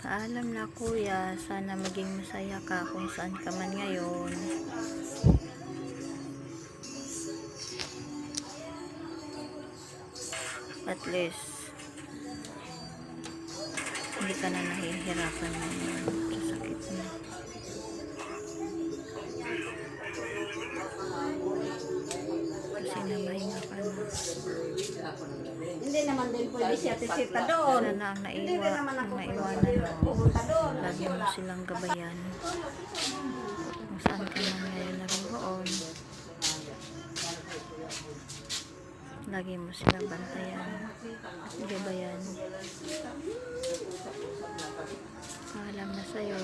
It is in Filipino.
Paalam na kuya, sana maging masaya ka kung saan ka man ngayon. At least hindi ka na nahihirapan ngayon sa sakit mo. Kasi namahinga ka na. Hindi naman din pwede siya tisita doon. Sana ang naiwanan mo, lagi mo silang gabayan. Kung saan ka man ngayon naroon, lagi mo silang bantayan, gabayan. Paalam na sa'yo.